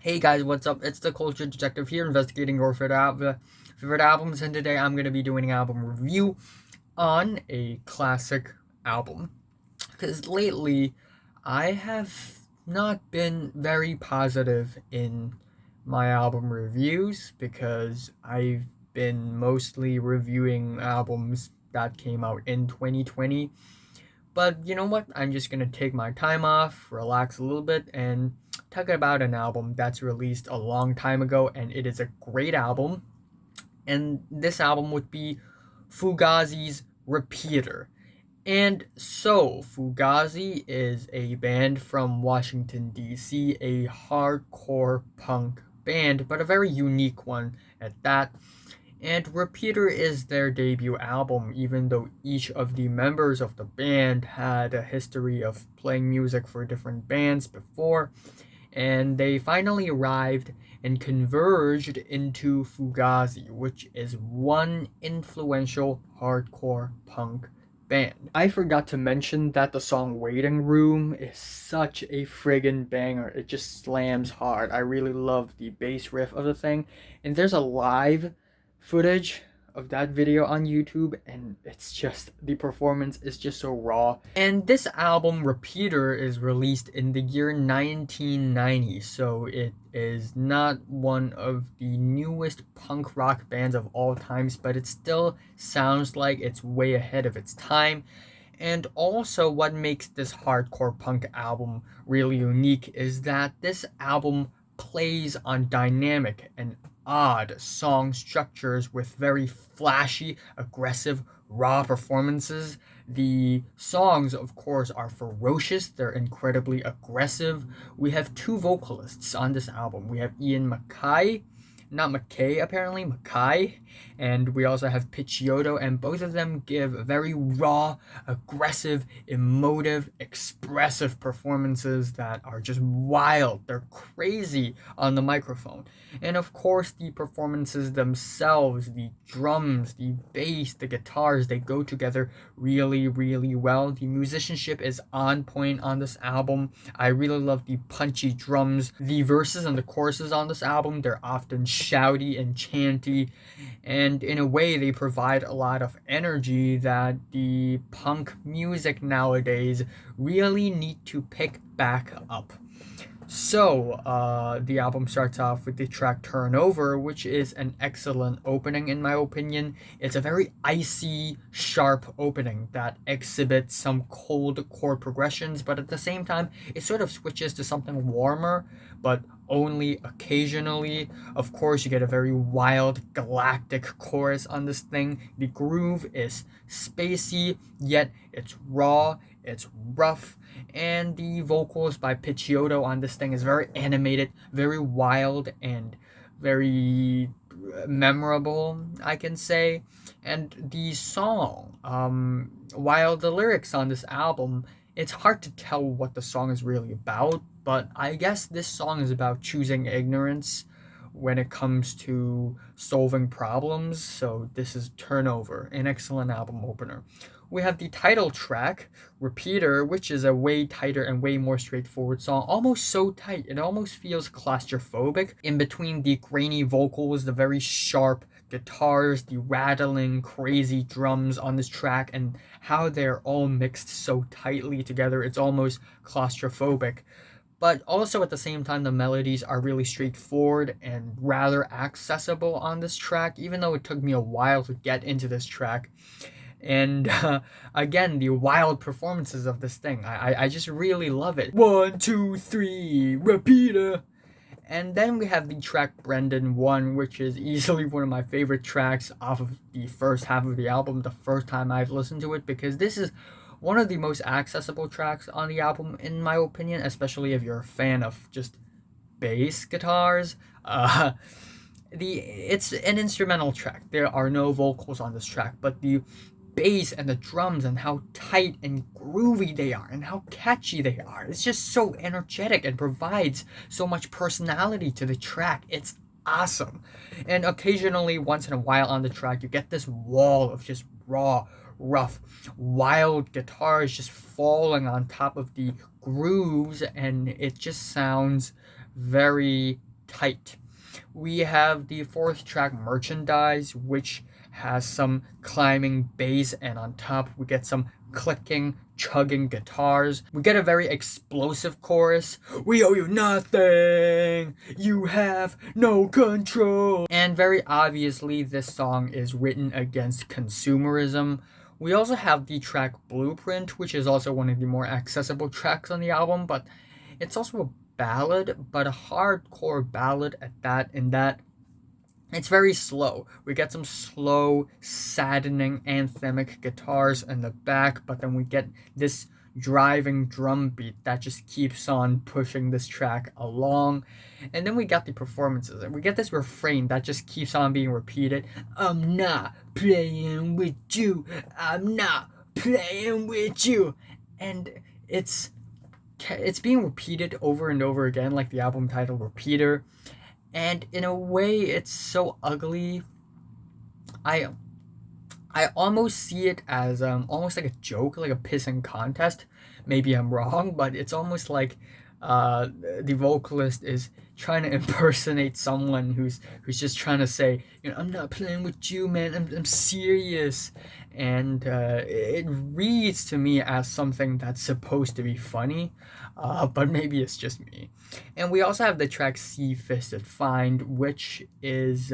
Hey guys, what's up? It's the Culture Detective here, investigating your favorite albums, and today I'm going to be doing an album review on a classic album. Because lately, I have not been very positive in my album reviews because I've been mostly reviewing albums that came out in 2020. But you know what? I'm just gonna take my time off, relax a little bit, and talk about an album that's released a long time ago, and it is a great album. And this album would be Fugazi's Repeater. And so, Fugazi is a band from Washington, D.C., a hardcore punk band, but a very unique one at that. And Repeater is their debut album, even though each of the members of the band had a history of playing music for different bands before, and they finally arrived and converged into Fugazi, which is one influential hardcore punk band. I forgot to mention that the song Waiting Room is such a friggin' banger. It just slams hard. I really love the bass riff of the thing. And there's a live footage of that video on YouTube, and it's just the performance is just so raw. And this album Repeater is released in the year 1990, so it is not one of the newest punk rock bands of all times, but it still sounds like it's way ahead of its time. And also, what makes this hardcore punk album really unique is that this album plays on dynamic and odd song structures with very flashy, aggressive, raw performances. The songs, of course, are ferocious, they're incredibly aggressive. We have two vocalists on this album. We have Ian MacKaye, not McKay apparently, Mackay, and we also have Picciotto, and both of them give very raw, aggressive, emotive, expressive performances that are just wild. They're crazy on the microphone. And of course, the performances themselves, the drums, the bass, the guitars, they go together really, really well. The musicianship is on point on this album. I really love the punchy drums. The verses and the choruses on this album, they're often shouty and chanty, and in a way, they provide a lot of energy that the punk music nowadays really need to pick back up. So, the album starts off with the track Turnover, which is an excellent opening in my opinion. It's a very icy, sharp opening that exhibits some cold chord progressions, but at the same time, it sort of switches to something warmer, but only occasionally. Of course, you get a very wild, galactic chorus on this thing. The groove is spacey, yet it's raw, it's rough, and the vocals by Picciotto on this thing is very animated, very wild, and very memorable, I can say. And the song, while the lyrics on this album, it's hard to tell what the song is really about, but I guess this song is about choosing ignorance when it comes to solving problems. So this is Turnover, an excellent album opener. We have the title track, Repeater, which is a way tighter and way more straightforward song, almost so tight, it almost feels claustrophobic. In between the grainy vocals, the very sharp guitars, the rattling, crazy drums on this track, and how they're all mixed so tightly together, it's almost claustrophobic. But also at the same time, the melodies are really straightforward and rather accessible on this track, even though it took me a while to get into this track. And again, the wild performances of this thing, I just really love it. 1, 2, 3, repeater. And then we have the track Brendan 1, which is easily one of my favorite tracks off of the first half of the album, the first time I've listened to it, because this is one of the most accessible tracks on the album, in my opinion, especially if you're a fan of just bass guitars. It's an instrumental track. There are no vocals on this track, but the bass and the drums and how tight and groovy they are and how catchy they are. It's just so energetic and provides so much personality to the track. It's awesome. And occasionally, once in a while on the track, you get this wall of just raw, rough, wild guitars just falling on top of the grooves, and it just sounds very tight. We have the fourth track, Merchandise, which has some climbing bass, and on top we get some clicking, chugging guitars. We get a very explosive chorus. We owe you nothing. You have no control. And very obviously, this song is written against consumerism. We also have the track Blueprint, which is also one of the more accessible tracks on the album, but it's also a ballad, but a hardcore ballad at that, in that it's very slow. We get some slow, saddening, anthemic guitars in the back, but then we get this driving drum beat that just keeps on pushing this track along. And then we got the performances, and we get this refrain that just keeps on being repeated. I'm not playing with you. I'm not playing with you. And it's being repeated over and over again, like the album title, Repeater. And in a way, it's so ugly. I almost see it as almost like a joke, like a pissing contest. Maybe I'm wrong, but it's almost like the vocalist is trying to impersonate someone who's just trying to say, I'm not playing with you, man. I'm serious. And it reads to me as something that's supposed to be funny, but maybe it's just me. And we also have the track Sea Fisted Find, which is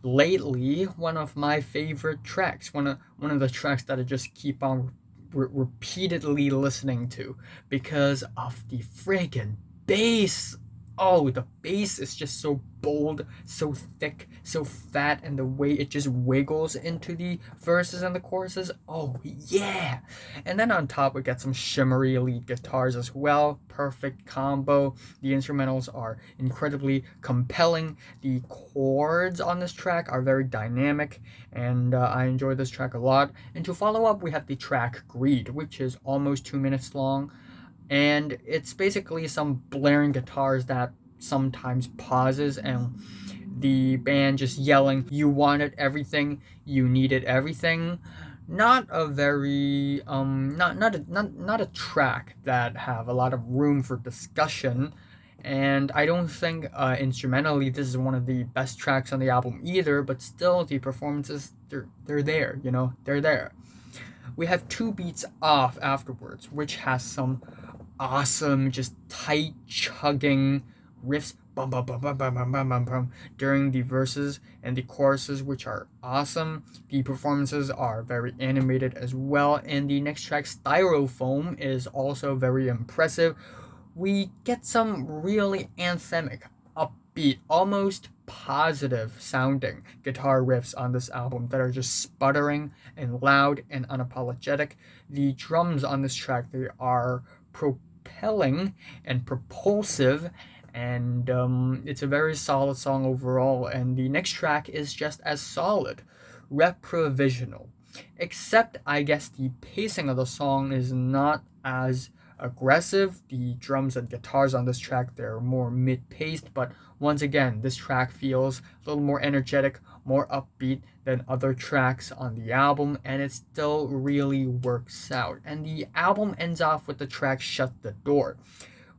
lately one of my favorite tracks. One of the tracks that I just keep on repeatedly listening to because of the friggin' bass. Oh, the bass is just so bold, so thick, so fat, and the way it just wiggles into the verses and the choruses. Oh, yeah! And then on top, we get some shimmery lead guitars as well. Perfect combo. The instrumentals are incredibly compelling. The chords on this track are very dynamic, and I enjoy this track a lot. And to follow up, we have the track Greed, which is almost 2 minutes long. And it's basically some blaring guitars that sometimes pauses, and the band just yelling, you wanted everything, you needed everything. Not a very not a track that have a lot of room for discussion. And I don't think instrumentally this is one of the best tracks on the album either, but still the performances, they're there, they're there. We have Two Beats Off afterwards, which has some awesome, just tight, chugging riffs bum, bum, bum, bum, bum, bum, bum, bum, bum, during the verses and the choruses, which are awesome. The performances are very animated as well. And the next track, Styrofoam, is also very impressive. We get some really anthemic, upbeat, almost positive sounding guitar riffs on this album that are just sputtering and loud and unapologetic. The drums on this track, they are propelling and propulsive, and it's a very solid song overall. And the next track is just as solid, Reprovisional, except I guess the pacing of the song is not as aggressive. The drums and guitars on this track, they're more mid-paced, but once again, this track feels a little more energetic, more upbeat than other tracks on the album, and it still really works out. And the album ends off with the track Shut the Door,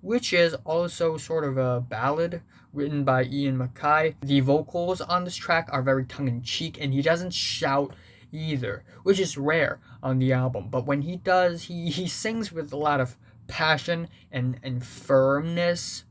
which is also sort of a ballad written by Ian MacKaye. The vocals on this track are very tongue-in-cheek, and he doesn't shout either, which is rare on the album. But when he does, he sings with a lot of passion and firmness.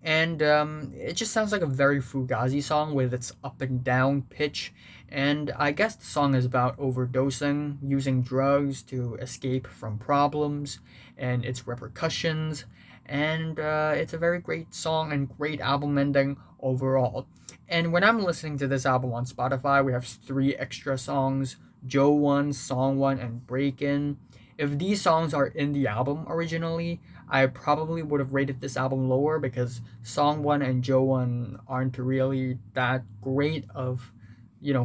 And it just sounds like a very Fugazi song with its up and down pitch. And I guess the song is about overdosing, using drugs to escape from problems and its repercussions. And it's a very great song and great album ending overall. And when I'm listening to this album on Spotify, we have 3 extra songs: Joe 1, Song 1, and Break In. If these songs are in the album originally, I probably would have rated this album lower because Song 1 and Joe 1 aren't really that great of,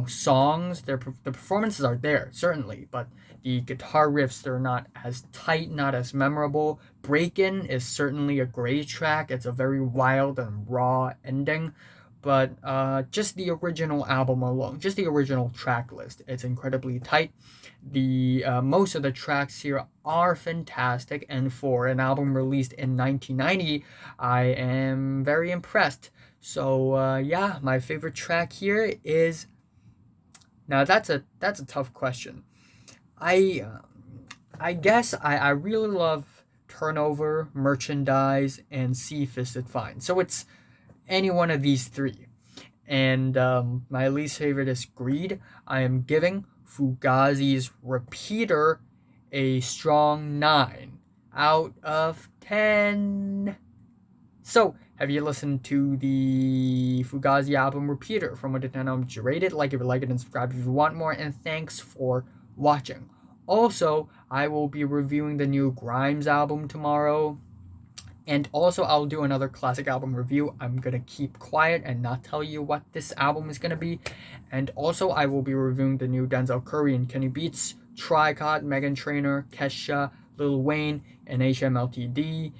songs. The performances are there, certainly, but the guitar riffs, they're not as tight, not as memorable. Break In is certainly a great track. It's a very wild and raw ending, but just the original album alone, just the original track list, it's incredibly tight. The most of the tracks here are fantastic, and for an album released in 1990, I am very impressed. So yeah, my favorite track here is, now that's a tough question. I I guess I really love Turnover, Merchandise, and Sea Fisted Fine. So it's any one of these three. And my least favorite is Greed. I am giving Fugazi's Repeater a strong 9 out of 10. So, have you listened to the Fugazi album Repeater? From 1 to 10, I'm rate it. Like if you like it, and subscribe if you want more. And thanks for watching. Also, I will be reviewing the new Grimes album tomorrow. And also, I'll do another classic album review. I'm going to keep quiet and not tell you what this album is going to be. And also, I will be reviewing the new Denzel Curry and Kenny Beats, Tricot, Meghan Trainor, Kesha, Lil Wayne, and HMLTD.